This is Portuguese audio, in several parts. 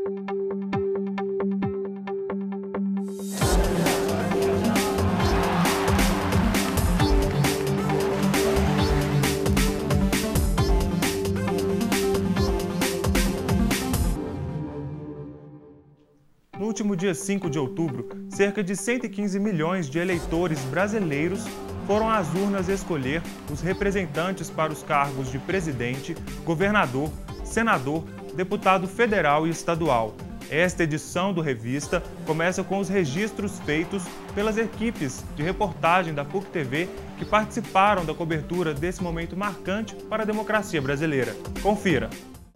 No último dia 5 de outubro, cerca de 115 milhões de eleitores brasileiros foram às urnas escolher os representantes para os cargos de presidente, governador, senador, deputado federal e estadual. Esta edição do Revista começa com os registros feitos pelas equipes de reportagem da PUC-TV que participaram da cobertura desse momento marcante para a democracia brasileira. Confira!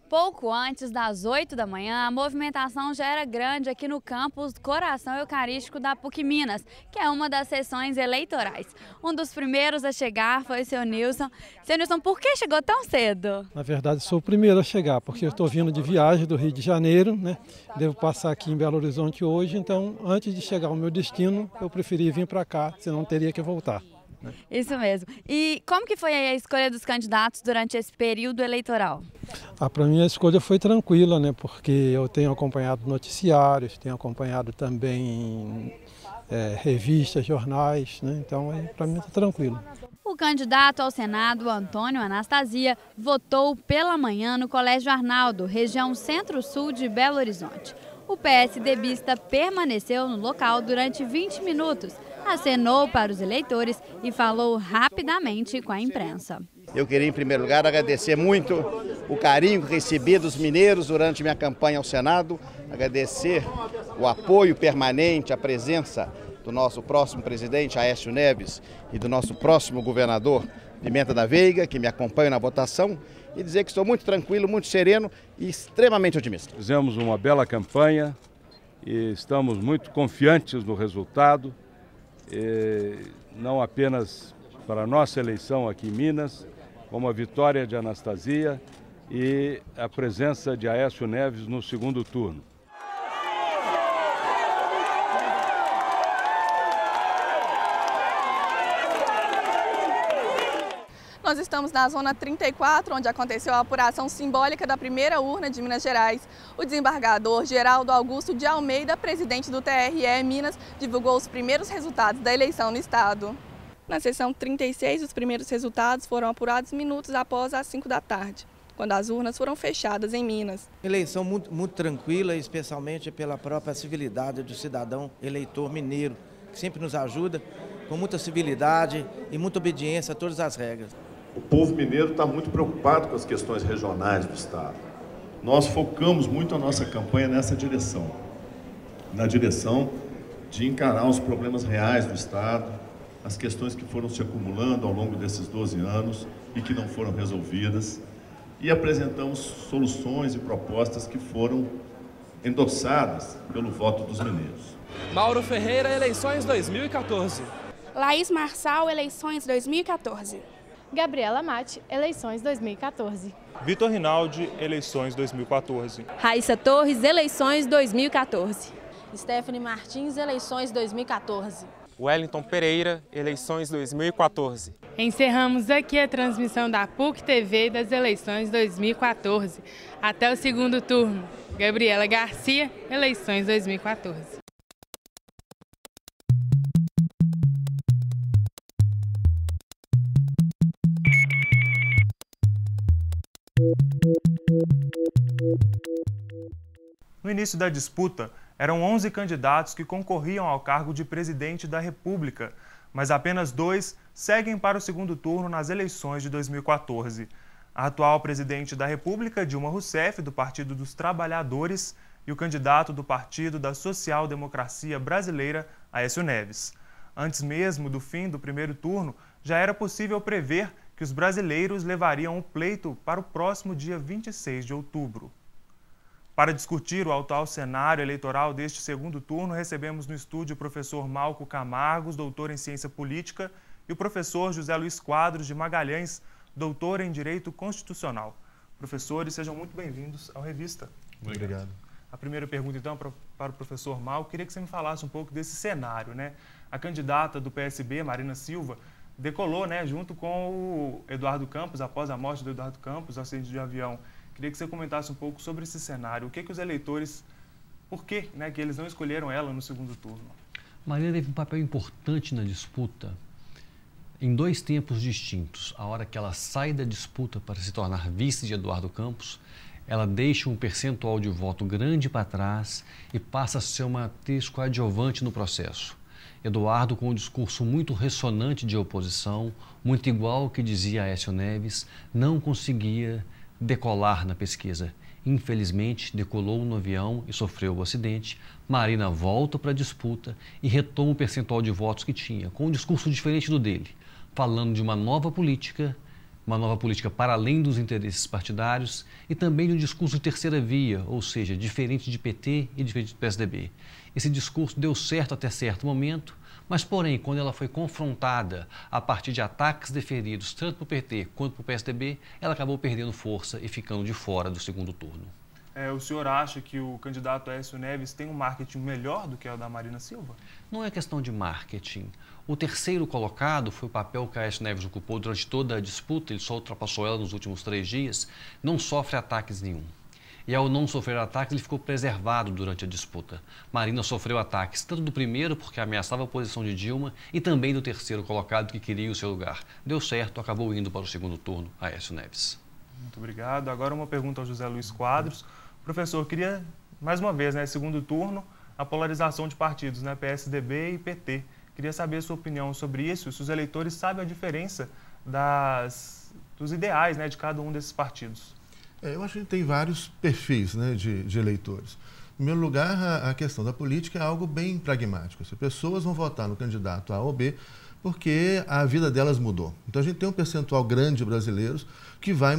Pouco antes das 8 da manhã, a movimentação já era grande aqui no campus Coração Eucarístico da PUC Minas, que é uma das sessões eleitorais. Um dos primeiros a chegar foi o seu Nilson. Seu Nilson, por que chegou tão cedo? Na verdade, sou o primeiro a chegar, porque eu estou vindo de viagem do Rio de Janeiro, né? Devo passar aqui em Belo Horizonte hoje, então antes de chegar ao meu destino, eu preferi vir para cá, senão teria que voltar. Isso mesmo. E como que foi a escolha dos candidatos durante esse período eleitoral? Para mim a escolha foi tranquila, né? Porque eu tenho acompanhado noticiários, tenho acompanhado também revistas, jornais, né? Então para mim está tranquilo. O candidato ao Senado, Antônio Anastasia, votou pela manhã no Colégio Arnaldo, região centro-sul de Belo Horizonte. O PSDBista permaneceu no local durante 20 minutos, acenou para os eleitores e falou rapidamente com a imprensa. Eu queria, em primeiro lugar, agradecer muito o carinho que recebi dos mineiros durante minha campanha ao Senado, agradecer o apoio permanente, a presença do nosso próximo presidente, Aécio Neves, e do nosso próximo governador, Pimenta da Veiga, que me acompanham na votação, e dizer que estou muito tranquilo, muito sereno e extremamente otimista. Fizemos uma bela campanha e estamos muito confiantes no resultado, não apenas para a nossa eleição aqui em Minas, como a vitória de Anastasia e a presença de Aécio Neves no segundo turno. Nós estamos na zona 34, onde aconteceu a apuração simbólica da primeira urna de Minas Gerais. O desembargador Geraldo Augusto de Almeida, presidente do TRE Minas, divulgou os primeiros resultados da eleição no estado. Na sessão 36, os primeiros resultados foram apurados minutos após as 5 da tarde, quando as urnas foram fechadas em Minas. Eleição muito tranquila, especialmente pela própria civilidade do cidadão eleitor mineiro, que sempre nos ajuda com muita civilidade e muita obediência a todas as regras. O povo mineiro está muito preocupado com as questões regionais do estado. Nós focamos muito a nossa campanha nessa direção, na direção de encarar os problemas reais do estado, as questões que foram se acumulando ao longo desses 12 anos e que não foram resolvidas, e apresentamos soluções e propostas que foram endossadas pelo voto dos mineiros. Mauro Ferreira, eleições 2014. Laís Marçal, eleições 2014. Gabriela Mate, eleições 2014. Vitor Rinaldi, eleições 2014. Raíssa Torres, eleições 2014. Stephanie Martins, eleições 2014. Wellington Pereira, eleições 2014. Encerramos aqui a transmissão da PUC-TV das eleições 2014. Até o segundo turno. Gabriela Garcia, eleições 2014. No início da disputa, eram 11 candidatos que concorriam ao cargo de presidente da República, mas apenas 2 seguem para o segundo turno nas eleições de 2014. A atual presidente da República, Dilma Rousseff, do Partido dos Trabalhadores, e o candidato do Partido da Social Democracia Brasileira, Aécio Neves. Antes mesmo do fim do primeiro turno, já era possível prever que os brasileiros levariam o pleito para o próximo dia 26 de outubro. Para discutir o atual cenário eleitoral deste segundo turno, recebemos no estúdio o professor Malco Camargos, doutor em Ciência Política, e o professor José Luiz Quadros de Magalhães, doutor em Direito Constitucional. Professores, sejam muito bem-vindos ao Revista. Muito obrigado. A primeira pergunta, então, para o professor Malco, queria que você me falasse um pouco desse cenário, né? A candidata do PSB, Marina Silva, decolou, né, junto com o Eduardo Campos, após a morte do Eduardo Campos, acidente de avião. Queria que você comentasse um pouco sobre esse cenário. O que os eleitores por que, né, que eles não escolheram ela no segundo turno? Marina teve um papel importante na disputa em 2 tempos distintos. A hora que ela sai da disputa para se tornar vice de Eduardo Campos, ela deixa um percentual de voto grande para trás e passa a ser uma atriz coadjuvante no processo. Eduardo, com um discurso muito ressonante de oposição, muito igual ao que dizia Aécio Neves, não conseguia decolar na pesquisa. Infelizmente, decolou no avião e sofreu o acidente. Marina volta para a disputa e retoma o percentual de votos que tinha, com um discurso diferente do dele, falando de uma nova política para além dos interesses partidários e também de um discurso de terceira via, ou seja, diferente de PT e diferente do PSDB. Esse discurso deu certo até certo momento, mas, porém, quando ela foi confrontada a partir de ataques deferidos tanto para o PT quanto para o PSDB, ela acabou perdendo força e ficando de fora do segundo turno. O senhor acha que o candidato Aécio Neves tem um marketing melhor do que o da Marina Silva? Não é questão de marketing. O terceiro colocado foi o papel que Aécio Neves ocupou durante toda a disputa, ele só ultrapassou ela nos últimos 3 dias, não sofre ataques nenhum. E ao não sofrer ataques, ele ficou preservado durante a disputa. Marina sofreu ataques tanto do primeiro, porque ameaçava a posição de Dilma, e também do terceiro colocado, que queria o seu lugar. Deu certo, acabou indo para o segundo turno, Aécio Neves. Muito obrigado. Agora uma pergunta ao José Luiz Quadros. Professor, queria, mais uma vez, segundo turno, a polarização de partidos, PSDB e PT. Queria saber a sua opinião sobre isso, se os eleitores sabem a diferença dos ideais de cada um desses partidos. Eu acho que tem vários perfis de eleitores. Em primeiro lugar, a questão da política é algo bem pragmático. As pessoas vão votar no candidato A ou B porque a vida delas mudou. Então a gente tem um percentual grande de brasileiros que vai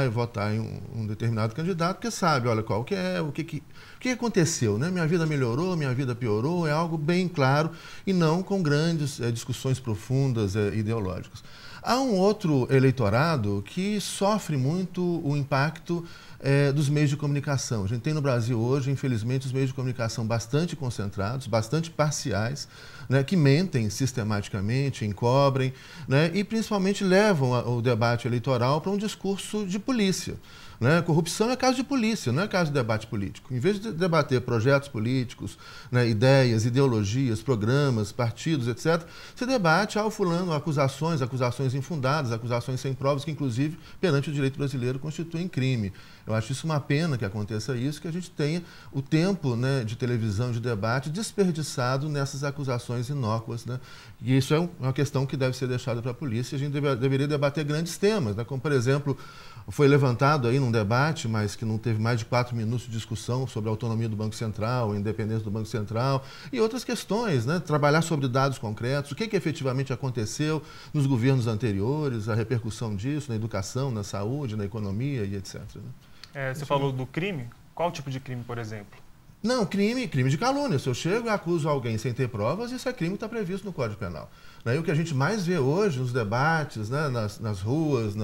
votar em um determinado candidato porque sabe, olha, qual que é, o que aconteceu, Minha vida melhorou, minha vida piorou, é algo bem claro e não com grandes discussões profundas ideológicas. Há um outro eleitorado que sofre muito o impacto dos meios de comunicação. A gente tem no Brasil hoje, infelizmente, os meios de comunicação bastante concentrados, bastante parciais, que mentem sistematicamente, encobrem, e principalmente levam o debate eleitoral para um discurso de polícia. Corrupção é caso de polícia, não é caso de debate político. Em vez de debater projetos políticos, ideias, ideologias, programas, partidos, etc., se debate ao fulano acusações infundadas, acusações sem provas, que inclusive perante o direito brasileiro constituem crime. Eu acho isso uma pena que aconteça isso, que a gente tenha o tempo de televisão, de debate desperdiçado nessas acusações inócuas. E isso é uma questão que deve ser deixada para a polícia. A gente deveria debater grandes temas, como, por exemplo, foi levantado aí num debate, mas que não teve mais de 4 minutos de discussão sobre a autonomia do Banco Central, a independência do Banco Central e outras questões, Trabalhar sobre dados concretos, o que efetivamente aconteceu nos governos anteriores, a repercussão disso na educação, na saúde, na economia e etc. Você falou do crime? Qual tipo de crime, por exemplo? Não, crime de calúnia. Se eu chego e acuso alguém sem ter provas, isso é crime, está previsto no Código Penal. E o que a gente mais vê hoje nos debates, nas ruas,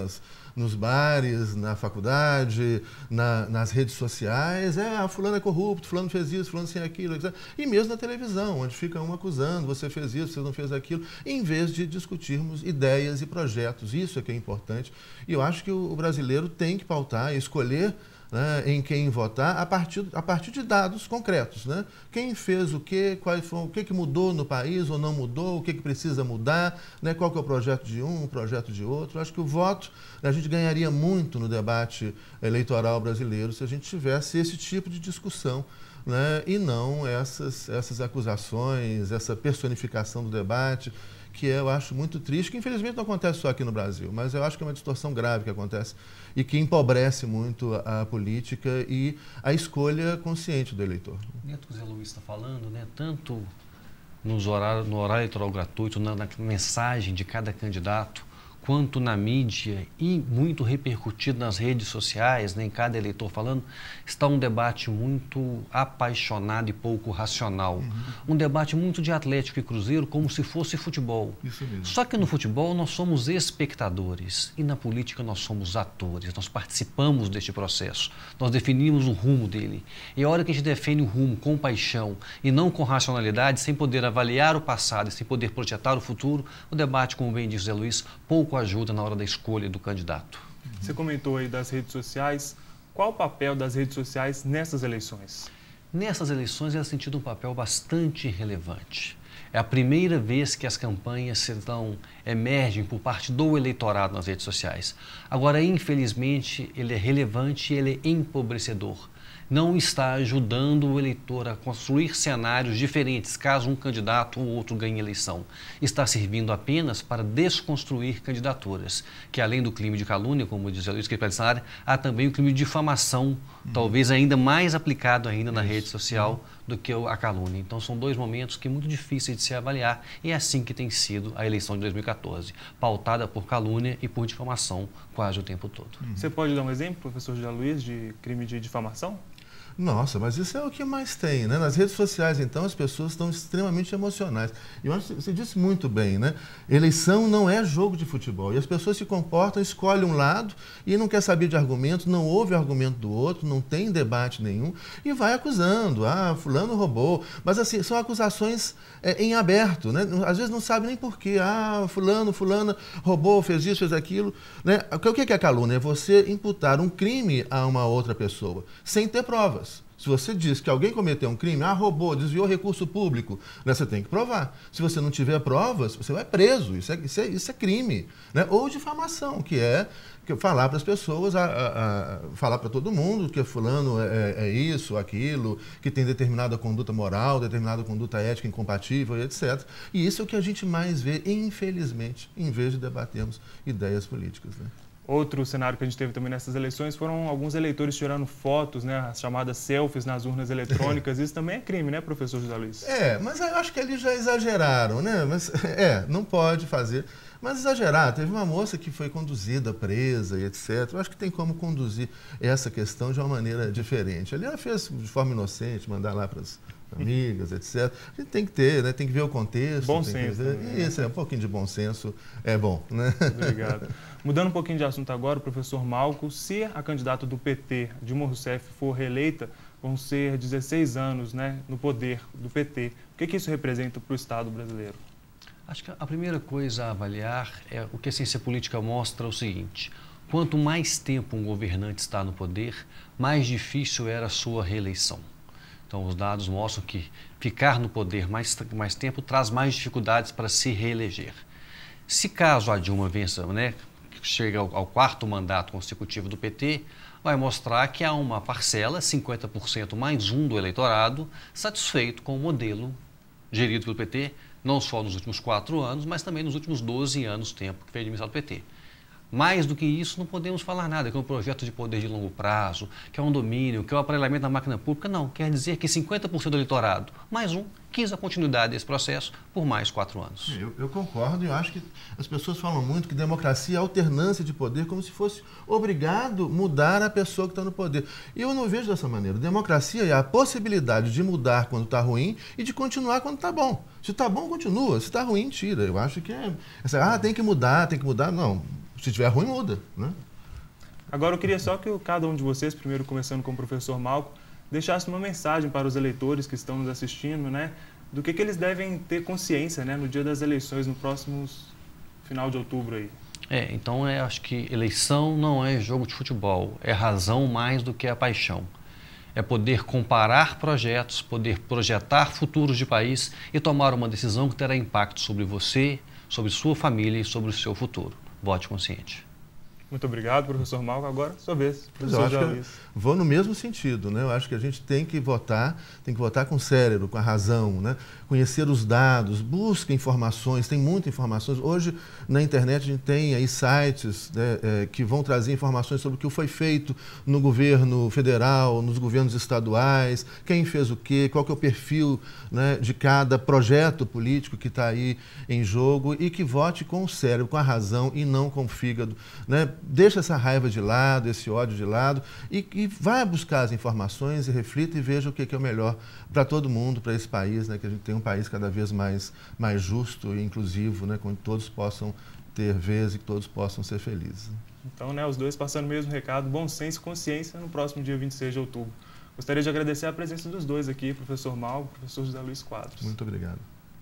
nos bares, na faculdade, nas redes sociais, fulano é corrupto, fulano fez isso, fulano sem aquilo, etc. E mesmo na televisão, onde fica um acusando, você fez isso, você não fez aquilo, em vez de discutirmos ideias e projetos. Isso é que é importante. E eu acho que o brasileiro tem que pautar e escolher em quem votar a partir de dados concretos. Quem fez o quê, o que mudou no país ou não mudou, o que precisa mudar, qual que é o projeto de um, o projeto de outro. Eu acho que o voto, a gente ganharia muito no debate eleitoral brasileiro se a gente tivesse esse tipo de discussão, e não essas acusações, essa personificação do debate, que eu acho muito triste, que infelizmente não acontece só aqui no Brasil, mas eu acho que é uma distorção grave que acontece e que empobrece muito a política e a escolha consciente do eleitor. Dentro do que o Zé Luiz está falando, tanto no horário eleitoral gratuito, na mensagem de cada candidato, quanto na mídia e muito repercutido nas redes sociais, em cada eleitor falando, está um debate muito apaixonado e pouco racional. Um debate muito de Atlético e Cruzeiro, como se fosse futebol. Isso mesmo. Só que no futebol nós somos espectadores e na política nós somos atores, nós participamos deste processo, nós definimos o rumo dele. E a hora que a gente define o rumo com paixão e não com racionalidade, sem poder avaliar o passado e sem poder projetar o futuro, o debate, como bem disse Zé Luiz, pouco ajuda na hora da escolha do candidato. Você comentou aí das redes sociais. Qual o papel das redes sociais nessas eleições? Nessas eleições, elas têm tido um papel bastante relevante. É a primeira vez que as campanhas emergem por parte do eleitorado nas redes sociais. Agora, infelizmente, ele é relevante e ele é empobrecedor. Não está ajudando o eleitor a construir cenários diferentes caso um candidato ou outro ganhe eleição. Está servindo apenas para desconstruir candidaturas, que além do crime de calúnia, como diz a Luiz Queiroz, há também o crime de difamação, talvez ainda mais aplicado ainda na rede social do que a calúnia. Então são dois momentos que é muito difíceis de se avaliar e é assim que tem sido a eleição de 2014, pautada por calúnia e por difamação quase o tempo todo. Você pode dar um exemplo, professor José Luiz, de crime de difamação? Nossa, mas isso é o que mais tem, né? Nas redes sociais, então, as pessoas estão extremamente emocionais. E eu acho que você disse muito bem, né? Eleição não é jogo de futebol. E as pessoas se comportam, escolhem um lado e não quer saber de argumentos, não ouve o argumento do outro, não tem debate nenhum e vai acusando. Ah, fulano roubou. Mas, assim, são acusações em aberto, né? Às vezes não sabe nem por quê. Ah, fulana roubou, fez isso, fez aquilo. Né? O que é calúnia? É você imputar um crime a uma outra pessoa, sem ter provas. Se você diz que alguém cometeu um crime, roubou, desviou recurso público, né, você tem que provar. Se você não tiver provas, você vai preso. Isso é crime. Né? Ou difamação, que é falar para as pessoas, falar para todo mundo que fulano é isso, aquilo, que tem determinada conduta moral, determinada conduta ética incompatível, e etc. E isso é o que a gente mais vê, infelizmente, em vez de debatermos ideias políticas. Né? Outro cenário que a gente teve também nessas eleições foram alguns eleitores tirando fotos, né, as chamadas selfies nas urnas eletrônicas. Isso também é crime, né, professor José Luiz? Mas eu acho que eles já exageraram, né? Mas, não pode fazer. Mas exagerar, teve uma moça que foi conduzida, presa e etc. Eu acho que tem como conduzir essa questão de uma maneira diferente. Ali ela fez de forma inocente, mandar lá para as amigas, etc. A gente tem que ter, né? Tem que ver o contexto. Bom senso. Isso, um pouquinho de bom senso é bom, né? Obrigado. Mudando um pouquinho de assunto agora, o professor Malco, se a candidata do PT, Dilma Rousseff, for reeleita, vão ser 16 anos, né, no poder do PT. O que isso representa para o Estado brasileiro? Acho que a primeira coisa a avaliar é o que a ciência política mostra o seguinte: quanto mais tempo um governante está no poder, mais difícil era a sua reeleição. Então, os dados mostram que ficar no poder mais tempo traz mais dificuldades para se reeleger. Se caso a Dilma vença, né, chega ao quarto mandato consecutivo do PT, vai mostrar que há uma parcela, 50% mais um do eleitorado, satisfeito com o modelo gerido pelo PT, não só nos últimos 4 anos, mas também nos últimos 12 anos, tempo que foi administrado pelo PT. Mais do que isso, não podemos falar nada, que é um projeto de poder de longo prazo, que é um domínio, que é o aparelhamento da máquina pública. Não, quer dizer que 50% do eleitorado, mais um, quis a continuidade desse processo por mais 4 anos. Eu concordo, e eu acho que as pessoas falam muito que democracia é alternância de poder, como se fosse obrigado mudar a pessoa que está no poder. E eu não vejo dessa maneira. Democracia é a possibilidade de mudar quando está ruim e de continuar quando está bom. Se está bom, continua. Se está ruim, tira. Eu acho que tem que mudar. Não. Se estiver ruim, muda, né? Agora eu queria só que cada um de vocês, primeiro começando com o professor Malco, deixasse uma mensagem para os eleitores que estão nos assistindo, né, do que eles devem ter consciência, né, no dia das eleições, no próximo final de outubro aí. Então acho que eleição não é jogo de futebol, é razão mais do que a paixão. É poder comparar projetos, poder projetar futuros de país e tomar uma decisão que terá impacto sobre você, sobre sua família e sobre o seu futuro. Vote consciente. Muito obrigado, professor Malco. Agora, sua vez. Eu acho que vou no mesmo sentido, né? Eu acho que a gente tem que votar com o cérebro, com a razão, né? Conhecer os dados, busca informações, tem muitas informações. Hoje, na internet, a gente tem aí sites, né, que vão trazer informações sobre o que foi feito no governo federal, nos governos estaduais, quem fez o quê, qual que é o perfil, né, de cada projeto político que está aí em jogo, e que vote com o cérebro, com a razão e não com o fígado, né? Deixa essa raiva de lado, esse ódio de lado e vai buscar as informações e reflita e veja o que é o melhor para todo mundo, para esse país, né? Que a gente tem um país cada vez mais justo e inclusivo, né? Onde todos possam ter vez e que todos possam ser felizes. Então, né, os dois passando o mesmo recado, bom senso e consciência no próximo dia 26 de outubro. Gostaria de agradecer a presença dos dois aqui, professor Malco e professor José Luiz Quadros. Muito obrigado.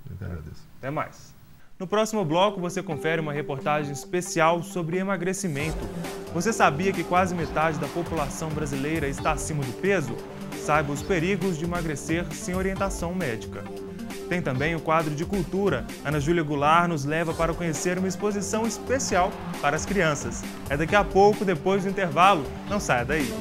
Eu que agradeço. Até mais. No próximo bloco, você confere uma reportagem especial sobre emagrecimento. Você sabia que quase metade da população brasileira está acima do peso? saiba os perigos de emagrecer sem orientação médica. Tem também o quadro de cultura. Ana Júlia Goulart nos leva para conhecer uma exposição especial para as crianças. É daqui a pouco, depois do intervalo. Não saia daí.